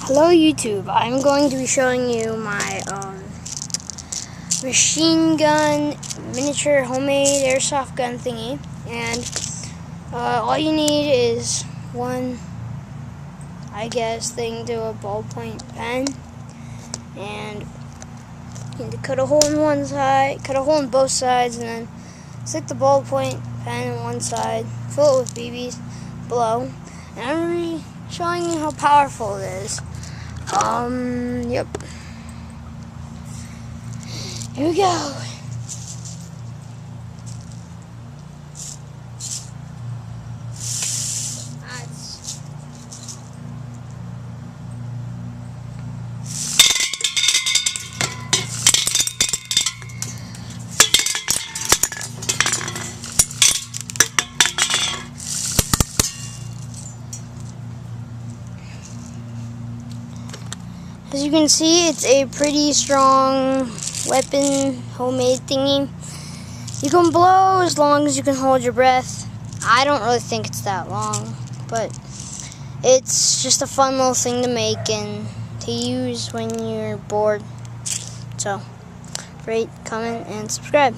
Hello YouTube, I'm going to be showing you my machine gun miniature homemade airsoft gun thingy, and all you need is one, I guess, thing to a ballpoint pen, and you need to cut a hole in one side, cut a hole in both sides, and then stick the ballpoint pen in one side, fill it with BBs below, and I'm going to be showing you how powerful it is. Yep. Here we go. As you can see, it's a pretty strong weapon, homemade thingy. You can blow as long as you can hold your breath. I don't really think it's that long, but it's just a fun little thing to make and to use when you're bored. So, rate, comment, and subscribe.